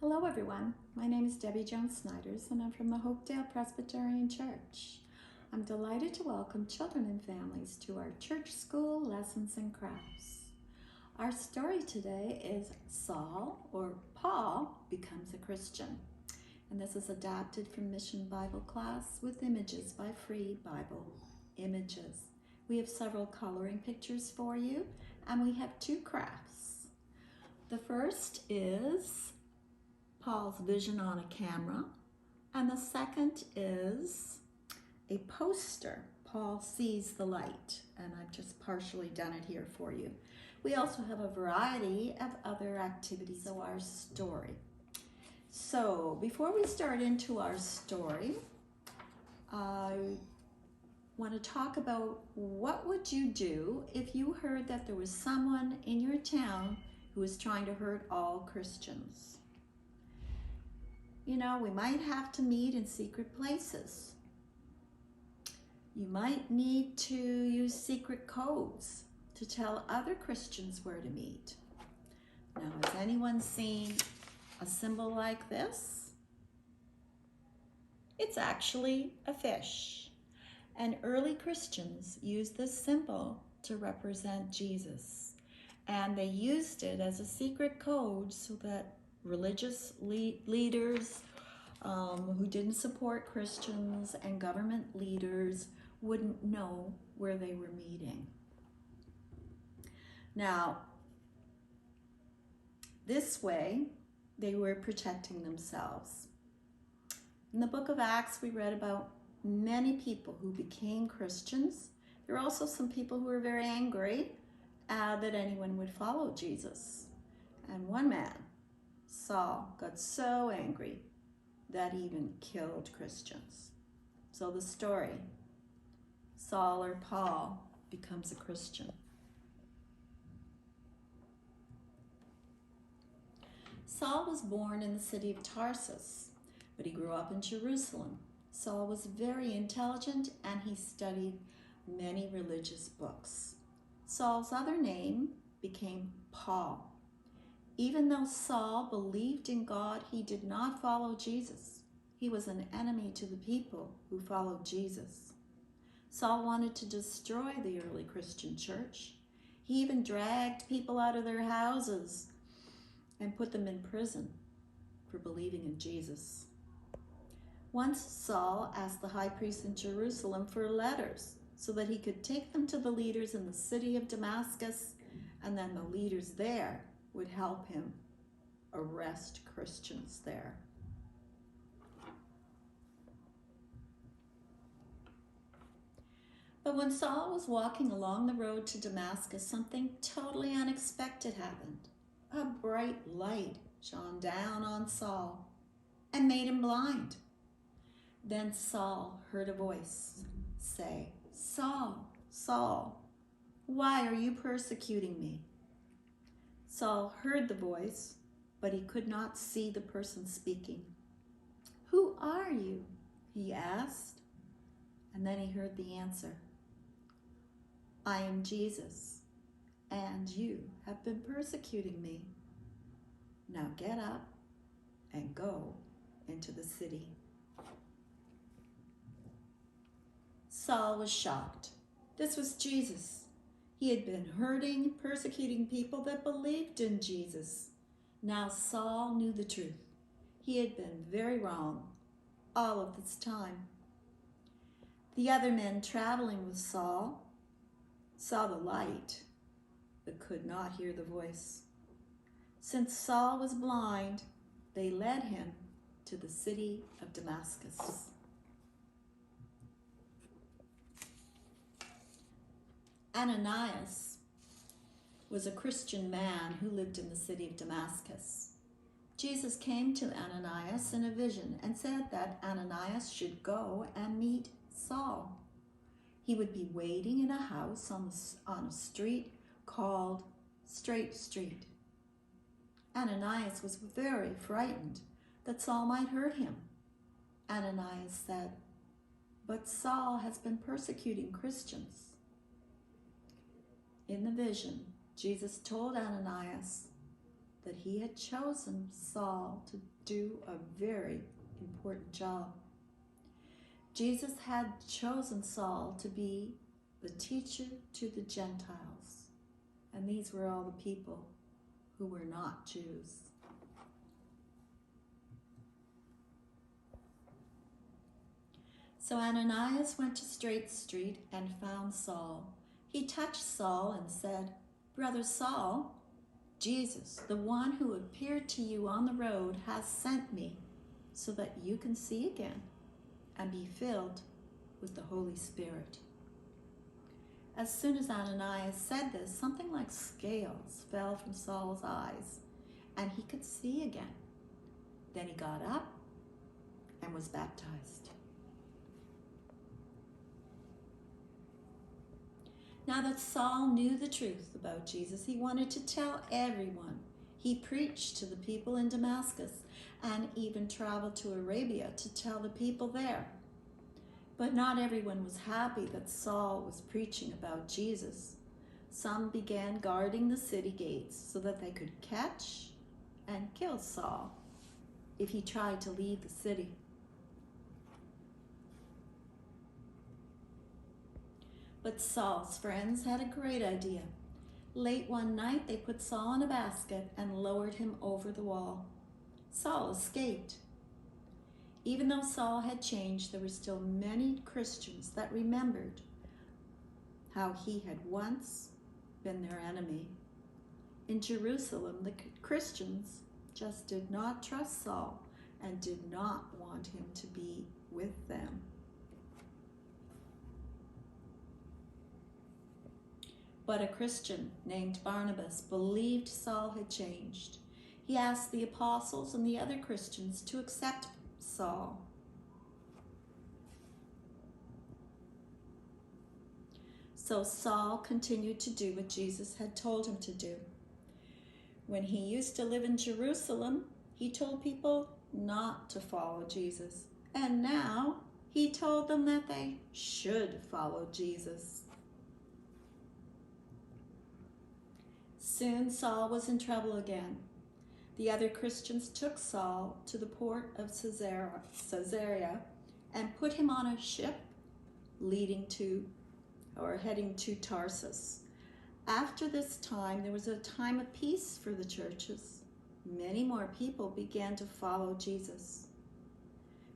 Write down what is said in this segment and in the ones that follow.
Hello everyone, my name is Debbie Jones-Snyders and I'm from the Hopedale Presbyterian Church. I'm delighted to welcome children and families to our church school lessons and crafts. Our story today is Saul, or Paul, becomes a Christian. And this is adapted from Mission Bible class with images by Free Bible Images. We have several coloring pictures for you and we have two crafts. The first is Paul's vision on a camera, and the second is a poster. Paul sees the light, and I've just partially done it here for you. We also have a variety of other activities of our story. So before we start into our story, I want to talk about what would you do if you heard that there was someone in your town who was trying to hurt all Christians. You know, we might have to meet in secret places. You might need to use secret codes to tell other Christians where to meet. Now, has anyone seen a symbol like this? It's actually a fish. And early Christians used this symbol to represent Jesus. And they used it as a secret code so that religious leaders who didn't support Christians and government leaders wouldn't know where they were meeting. Now, this way, they were protecting themselves. In the book of Acts, we read about many people who became Christians. There are also some people who were very angry that anyone would follow Jesus. And one man, Saul, got so angry that he even killed Christians. So the story, Saul or Paul becomes a Christian. Saul was born in the city of Tarsus, but he grew up in Jerusalem. Saul was very intelligent and he studied many religious books. Saul's other name became Paul. Even though Saul believed in God, he did not follow Jesus. He was an enemy to the people who followed Jesus. Saul wanted to destroy the early Christian church. He even dragged people out of their houses and put them in prison for believing in Jesus. Once Saul asked the high priest in Jerusalem for letters so that he could take them to the leaders in the city of Damascus, and then the leaders there would help him arrest Christians there. But when Saul was walking along the road to Damascus, something totally unexpected happened. A bright light shone down on Saul and made him blind. Then Saul heard a voice say, "Saul, Saul, why are you persecuting me?" Saul heard the voice, but he could not see the person speaking. "Who are you?" he asked. And then he heard the answer. "I am Jesus, and you have been persecuting me. Now get up and go into the city." Saul was shocked. This was Jesus. He had been hurting, persecuting people that believed in Jesus. Now Saul knew the truth. He had been very wrong all of this time. The other men traveling with Saul saw the light, but could not hear the voice. Since Saul was blind, they led him to the city of Damascus. Ananias was a Christian man who lived in the city of Damascus. Jesus came to Ananias in a vision and said that Ananias should go and meet Saul. He would be waiting in a house on a street called Straight Street. Ananias was very frightened that Saul might hurt him. Ananias said, "But Saul has been persecuting Christians." In the vision, Jesus told Ananias that he had chosen Saul do a very important job. Jesus had chosen Saul to be the teacher to the Gentiles, and these were all the people who were not Jews. So Ananias went to Straight Street and found Saul. He touched Saul and said, "Brother Saul, Jesus, the one who appeared to you on the road, has sent me so that you can see again and be filled with the Holy Spirit." As soon as Ananias said this, something like scales fell from Saul's eyes, and he could see again. Then he got up and was baptized. Now that Saul knew the truth about Jesus, he wanted to tell everyone. He preached to the people in Damascus and even traveled to Arabia to tell the people there. But not everyone was happy that Saul was preaching about Jesus. Some began guarding the city gates so that they could catch and kill Saul if he tried to leave the city. But Saul's friends had a great idea. Late one night, they put Saul in a basket and lowered him over the wall. Saul escaped. Even though Saul had changed, there were still many Christians that remembered how he had once been their enemy. In Jerusalem, the Christians just did not trust Saul and did not want him to be with them. But a Christian named Barnabas believed Saul had changed. He asked the apostles and the other Christians to accept Saul. So Saul continued to do what Jesus had told him to do. When he used to live in Jerusalem, he told people not to follow Jesus. And now he told them that they should follow Jesus. Soon Saul was in trouble again. The other Christians took Saul to the port of Caesarea and put him on a ship heading to Tarsus. After this time, there was a time of peace for the churches. Many more people began to follow Jesus.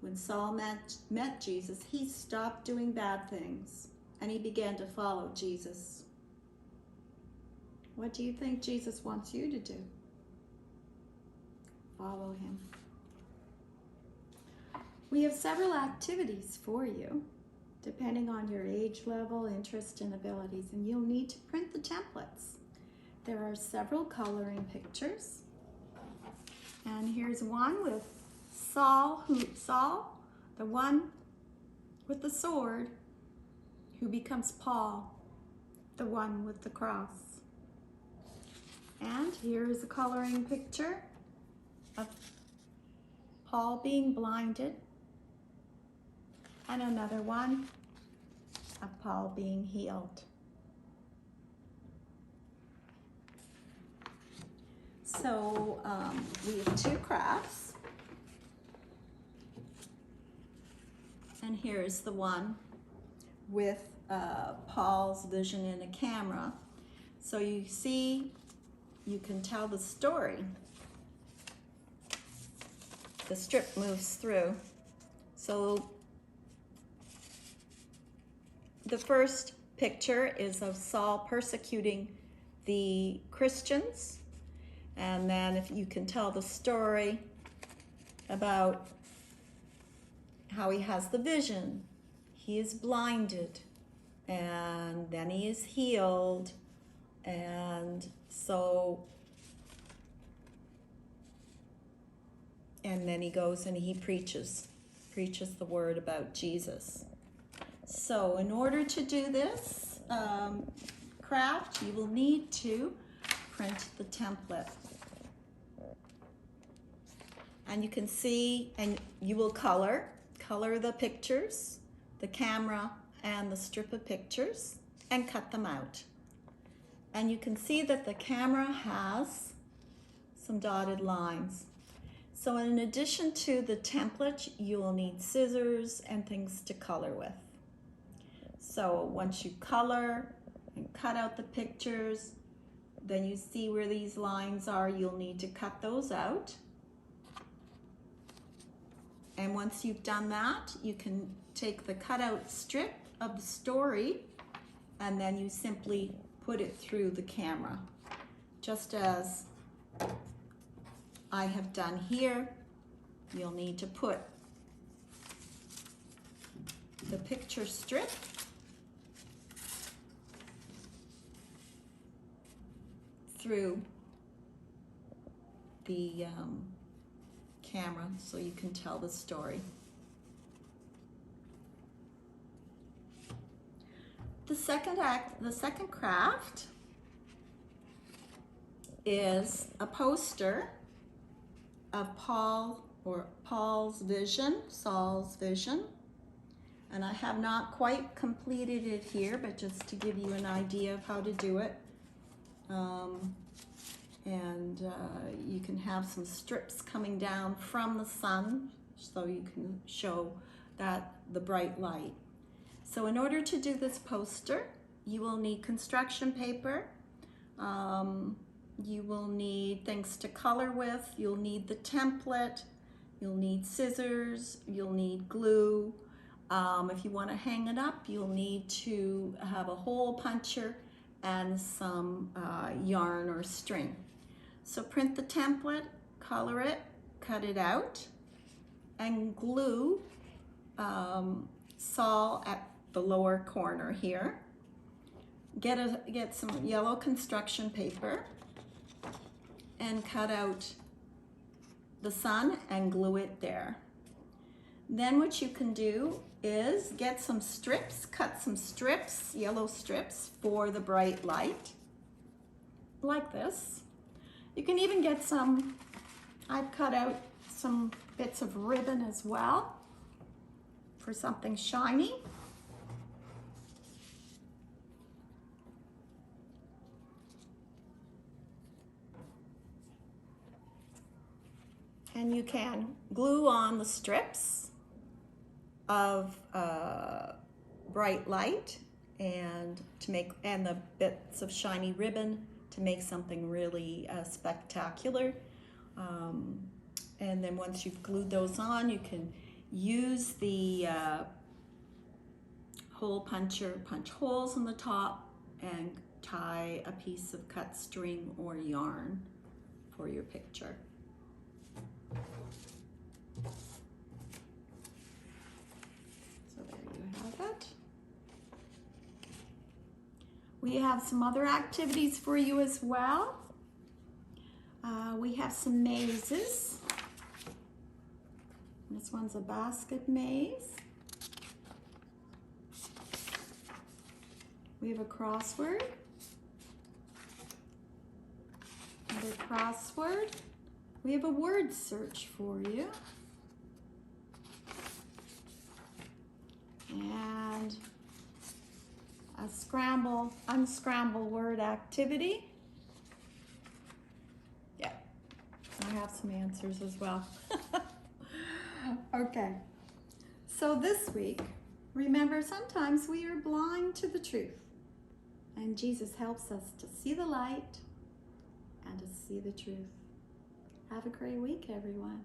When Saul met Jesus, he stopped doing bad things and he began to follow Jesus. What do you think Jesus wants you to do? Follow him. We have several activities for you, depending on your age level, interest, and abilities, and you'll need to print the templates. There are several coloring pictures, and here's one with Saul, the one with the sword, who becomes Paul, the one with the cross. And here's a coloring picture of Paul being blinded, and another one of Paul being healed. So we have two crafts, and here's the one with Paul's vision in a camera. So you see, you can tell the story. The strip moves through. So the first picture is of Saul persecuting the Christians. And then if you can tell the story about how he has the vision. He is blinded and then he is healed. And then he goes and he preaches the word about Jesus. So in order to do this craft, you will need to print the template. And you can see, and you will color the pictures, the camera and the strip of pictures, and cut them out. And you can see that the camera has some dotted lines. So in addition to the template, you will need scissors and things to color with. So once you color and cut out the pictures, then you see where these lines are, you'll need to cut those out. And once you've done that, you can take the cutout strip of the story and then you simply put it through the camera, just as I have done here. You'll need to put the picture strip through the camera so you can tell the story. The second craft is a poster of Paul's vision, Saul's vision. And I have not quite completed it here, but just to give you an idea of how to do it. You can have some strips coming down from the sun so you can show that the bright light. So in order to do this poster, you will need construction paper. You will need things to color with. You'll need the template. You'll need scissors. You'll need glue. If you want to hang it up, you'll need to have a hole puncher and some yarn or string. So print the template, color it, cut it out, and glue Saul at the lower corner here. Get some yellow construction paper and cut out the sun and glue it there. Then what you can do is get some strips, cut some strips, yellow strips for the bright light, like this. You can even get some, I've cut out some bits of ribbon as well for something shiny. And you can glue on the strips of bright light and the bits of shiny ribbon to make something really spectacular. And then once you've glued those on, you can use the hole puncher, punch holes in the top and tie a piece of cut string or yarn for your picture. So there you have it. We have some other activities for you as well. We have some mazes. This one's a basket maze. We have a crossword. Another crossword. We have a word search for you. And a unscramble word activity. Yeah, I have some answers as well. Okay, so this week, remember, sometimes we are blind to the truth, and Jesus helps us to see the light and to see the truth. Have a great week, everyone.